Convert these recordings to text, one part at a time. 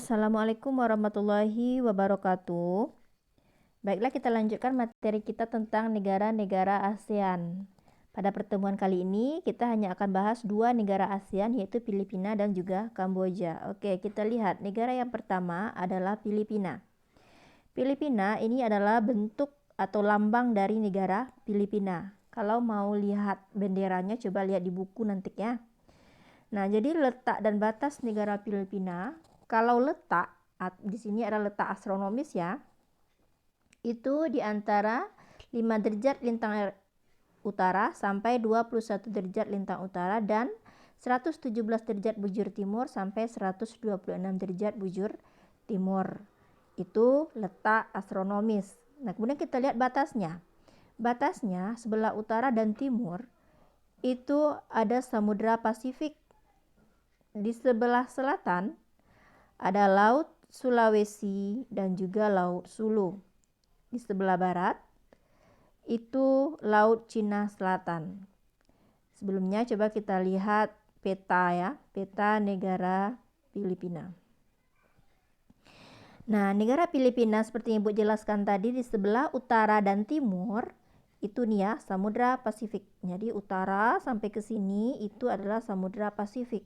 Assalamualaikum warahmatullahi wabarakatuh. Baiklah, kita lanjutkan materi kita tentang negara-negara ASEAN. Pada pertemuan kali ini, kita hanya akan bahas dua negara ASEAN, yaitu Filipina dan juga Kamboja. Oke, kita lihat. Negara yang pertama adalah Filipina. Filipina ini adalah bentuk atau lambang dari negara Filipina. Kalau mau lihat benderanya, coba lihat di buku nanti ya. Nah, jadi letak dan batas negara Filipina, kalau letak, di sini ada letak astronomis ya, itu di antara 5 derajat lintang utara sampai 21 derajat lintang utara dan 117 derajat bujur timur sampai 126 derajat bujur timur. Itu letak astronomis. Nah, kemudian kita lihat batasnya. Batasnya sebelah utara dan timur itu ada Samudra Pasifik. Di sebelah selatan ada Laut Sulawesi dan juga Laut Sulu. Di sebelah barat itu Laut Cina Selatan. Sebelumnya coba kita lihat peta ya, peta negara Filipina. Nah, negara Filipina seperti yang Ibu jelaskan tadi, di sebelah utara dan timur itu nih ya, Samudra Pasifik. Jadi utara sampai ke sini itu adalah Samudra Pasifik.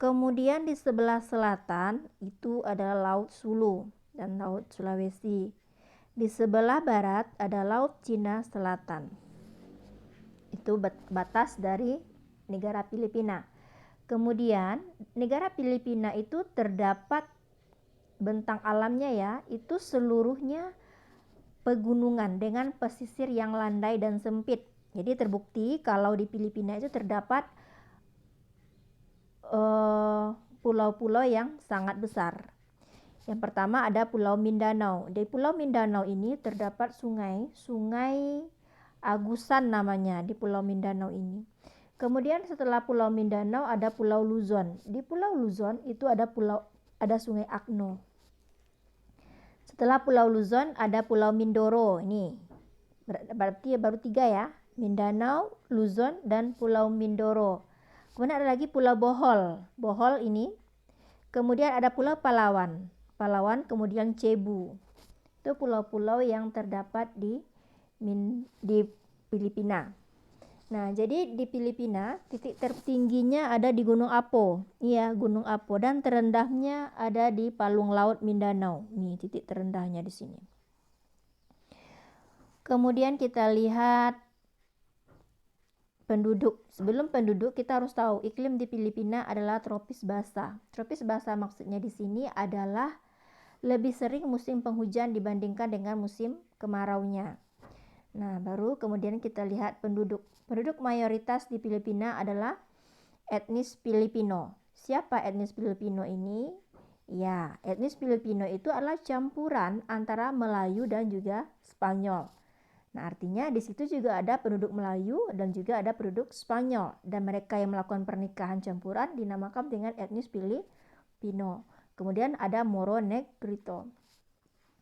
Kemudian di sebelah selatan itu adalah Laut Sulu dan Laut Sulawesi. Di sebelah barat ada Laut Cina Selatan. Itu batas dari negara Filipina. Kemudian negara Filipina itu terdapat bentang alamnya ya, itu seluruhnya pegunungan dengan pesisir yang landai dan sempit. Jadi terbukti kalau di Filipina itu terdapat pulau-pulau yang sangat besar. Yang pertama ada Pulau Mindanao. Di Pulau Mindanao ini terdapat sungai Agusan namanya di Pulau Mindanao ini. Kemudian setelah Pulau Mindanao ada Pulau Luzon. Di Pulau Luzon itu ada Sungai Agno. Setelah Pulau Luzon ada Pulau Mindoro. Ini berarti baru 3 ya. Mindanao, Luzon, dan Pulau Mindoro. Kemudian ada lagi Pulau Bohol. Bohol ini. Kemudian ada Pulau Palawan. Palawan, kemudian Cebu. Itu pulau-pulau yang terdapat di Filipina. Nah, jadi di Filipina titik tertingginya ada di Gunung Apo. Iya, Gunung Apo, dan terendahnya ada di Palung Laut Mindanao. Nih, titik terendahnya di sini. Kemudian kita lihat penduduk. Sebelum penduduk, kita harus tahu iklim di Filipina adalah tropis basah. Tropis basah maksudnya di sini adalah lebih sering musim penghujan dibandingkan dengan musim kemaraunya. Nah, baru kemudian kita lihat penduduk. Penduduk mayoritas di Filipina adalah etnis Filipino. Siapa etnis Filipino ini? Ya, etnis Filipino itu adalah campuran antara Melayu dan juga Spanyol. Nah, artinya di situ juga ada penduduk Melayu dan juga ada penduduk Spanyol. Dan mereka yang melakukan pernikahan campuran dinamakan dengan etnis Filipino. Kemudian ada Moro Negrito.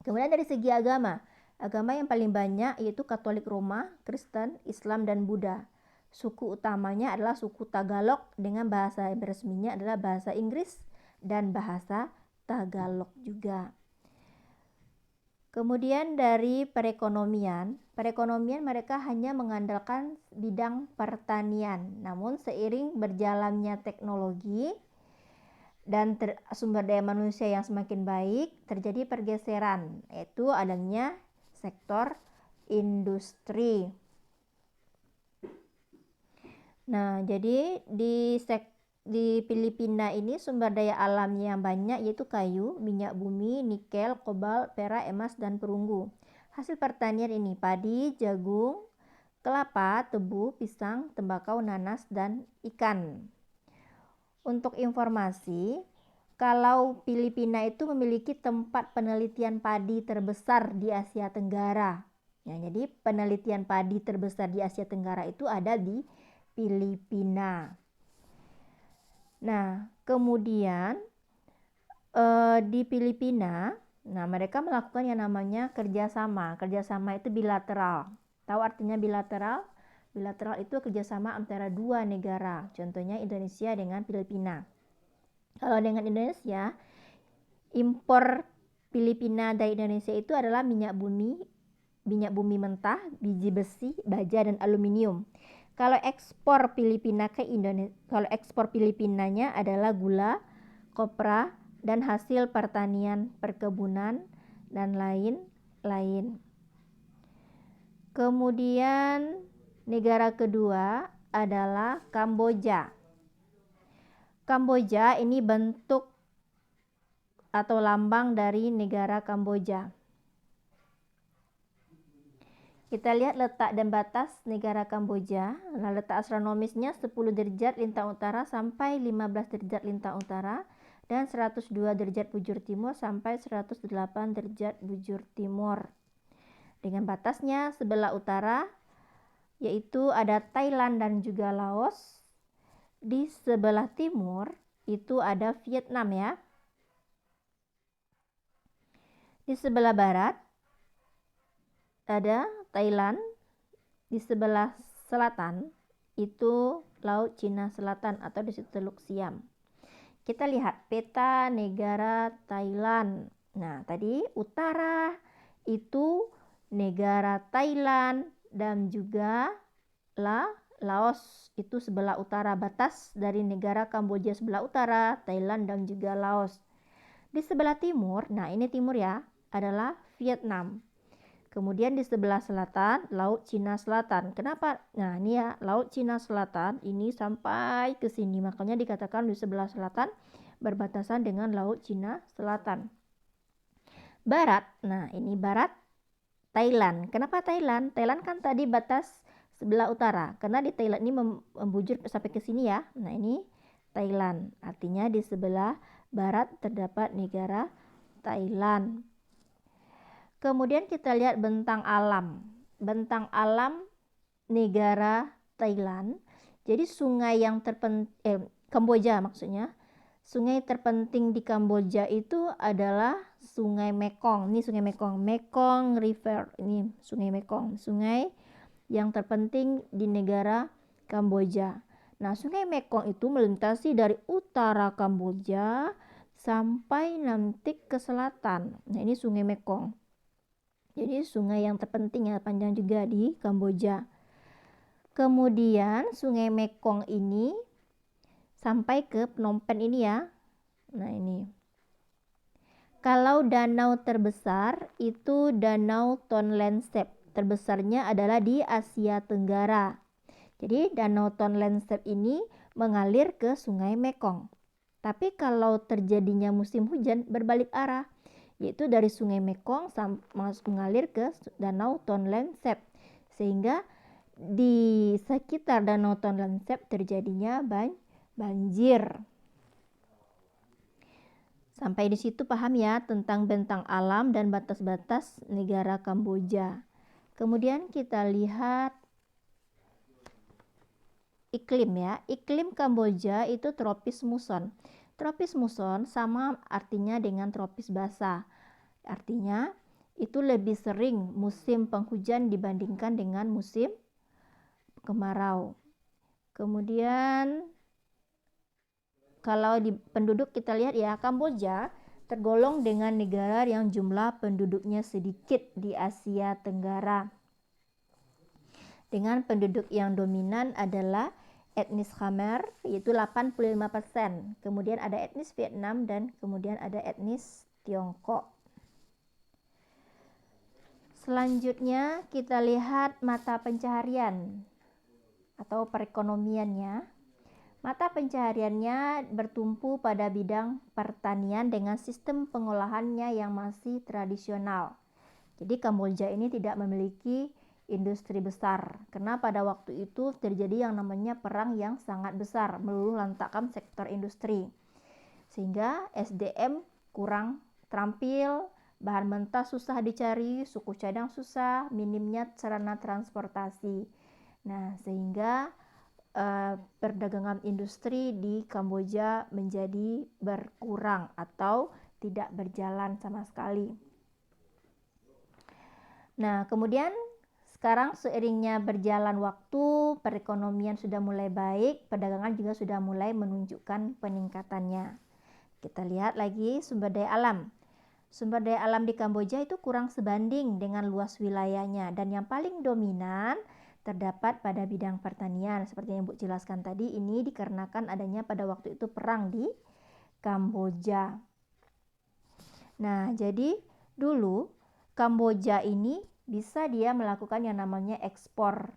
Kemudian dari segi agama yang paling banyak yaitu Katolik Roma, Kristen, Islam, dan Buddha. Suku utamanya adalah suku Tagalog dengan bahasa resminya adalah bahasa Inggris dan bahasa Tagalog juga. Kemudian dari perekonomian mereka hanya mengandalkan bidang pertanian. Namun seiring berjalannya teknologi dan sumber daya manusia yang semakin baik, terjadi pergeseran, yaitu adanya sektor industri. Nah, jadi di Filipina ini sumber daya alamnya yang banyak yaitu kayu, minyak bumi, nikel, kobalt, perak, emas, dan perunggu. Hasil pertanian ini padi, jagung, kelapa, tebu, pisang, tembakau, nanas, dan ikan. Untuk informasi, kalau Filipina itu memiliki tempat penelitian padi terbesar di Asia Tenggara. Ya, jadi penelitian padi terbesar di Asia Tenggara itu ada di Filipina. Nah, kemudian di Filipina, mereka melakukan yang namanya kerjasama. Kerjasama itu bilateral. Tahu artinya bilateral? Bilateral itu kerjasama antara dua negara, contohnya Indonesia dengan Filipina. Kalau dengan Indonesia, impor Filipina dari Indonesia itu adalah minyak bumi mentah, biji besi, baja, dan aluminium. Kalau ekspor Filipina ke Indonesia, kalau ekspor Filipinanya adalah gula, kopra, dan hasil pertanian, perkebunan, dan lain-lain. Kemudian negara kedua adalah Kamboja. Kamboja ini bentuk atau lambang dari negara Kamboja. Kita lihat letak dan batas negara Kamboja. Nah, letak astronomisnya 10 derajat lintang utara sampai 15 derajat lintang utara dan 102 derajat bujur timur sampai 108 derajat bujur timur. Dengan batasnya sebelah utara yaitu ada Thailand dan juga Laos. Di sebelah timur itu ada Vietnam ya. Di sebelah barat ada Thailand. Di sebelah selatan itu Laut Cina Selatan atau di situ Teluk Siam. Kita lihat peta negara Thailand. Nah, tadi utara itu negara Thailand dan juga Laos itu sebelah utara, batas dari negara Kamboja sebelah utara, Thailand dan juga Laos. Di sebelah timur, nah ini timur ya, adalah Vietnam. Kemudian di sebelah selatan, Laut Cina Selatan. Kenapa? Nah ini ya, Laut Cina Selatan ini sampai ke sini. Makanya dikatakan di sebelah selatan berbatasan dengan Laut Cina Selatan. Barat, nah ini barat Thailand. Kenapa Thailand? Thailand kan tadi batas sebelah utara. Karena di Thailand ini membujur sampai ke sini ya. Nah ini Thailand. Artinya di sebelah barat terdapat negara Thailand. Kemudian kita lihat bentang alam. Bentang alam negara Thailand. Jadi sungai yang Kamboja maksudnya. Sungai terpenting di Kamboja itu adalah Sungai Mekong. Ini Sungai Mekong, Mekong River. Ini Sungai Mekong, sungai yang terpenting di negara Kamboja. Nah, Sungai Mekong itu melintasi dari utara Kamboja sampai nanti ke selatan. Nah, ini Sungai Mekong. Jadi sungai yang terpenting ya, panjang juga di Kamboja. Kemudian Sungai Mekong ini sampai ke Phnom Penh ini ya. Nah ini. Kalau danau terbesar itu Danau Tonle Sap. Terbesarnya adalah di Asia Tenggara. Jadi Danau Tonle Sap ini mengalir ke Sungai Mekong. Tapi kalau terjadinya musim hujan berbalik arah, yaitu dari Sungai Mekong mengalir ke Danau Tonle Sap, sehingga di sekitar Danau Tonle Sap terjadinya banjir. Sampai di situ paham ya tentang bentang alam dan batas-batas negara Kamboja. Kemudian kita lihat iklim ya. Iklim Kamboja itu tropis muson. Tropis muson sama artinya dengan tropis basah. Artinya itu lebih sering musim penghujan dibandingkan dengan musim kemarau. Kemudian kalau di penduduk kita lihat ya, Kamboja tergolong dengan negara yang jumlah penduduknya sedikit di Asia Tenggara. Dengan penduduk yang dominan adalah etnis Khmer, yaitu 85%. Kemudian ada etnis Vietnam dan kemudian ada etnis Tiongkok. Selanjutnya kita lihat mata pencaharian atau perekonomiannya. Mata pencahariannya bertumpu pada bidang pertanian dengan sistem pengolahannya yang masih tradisional. Jadi Kamboja ini tidak memiliki industri besar karena pada waktu itu terjadi yang namanya perang yang sangat besar meluluh lantakkan sektor industri. Sehingga SDM kurang terampil, bahan mentah susah dicari, suku cadang susah, minimnya sarana transportasi. Nah, sehingga perdagangan industri di Kamboja menjadi berkurang atau tidak berjalan sama sekali. Nah, kemudian sekarang seiringnya berjalan waktu, perekonomian sudah mulai baik, perdagangan juga sudah mulai menunjukkan peningkatannya. Kita lihat lagi sumber daya alam. Sumber daya alam di Kamboja itu kurang sebanding dengan luas wilayahnya, dan yang paling dominan terdapat pada bidang pertanian. Seperti yang Ibu jelaskan tadi, ini dikarenakan adanya pada waktu itu perang di Kamboja. Nah, jadi dulu Kamboja ini bisa dia melakukan yang namanya ekspor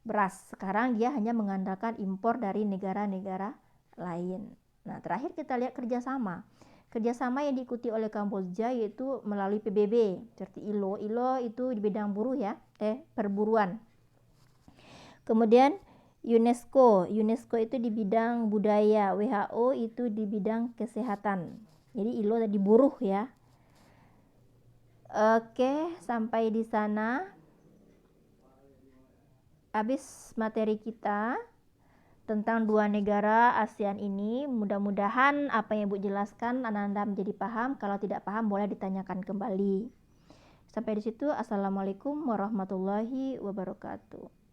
beras. Sekarang dia hanya mengandalkan impor dari negara-negara lain. Nah, terakhir kita lihat kerjasama. Kerjasama yang diikuti oleh Kamboja yaitu melalui PBB, seperti ILO. ILO itu di bidang buruh ya, perburuan. Kemudian UNESCO. UNESCO itu di bidang budaya. WHO itu di bidang kesehatan. Jadi ILO tadi buruh ya. Oke, sampai di sana. Habis materi kita tentang dua negara ASEAN ini. Mudah-mudahan apa yang Ibu jelaskan Anda menjadi paham. Kalau tidak paham boleh ditanyakan kembali. Sampai di situ. Assalamualaikum warahmatullahi wabarakatuh.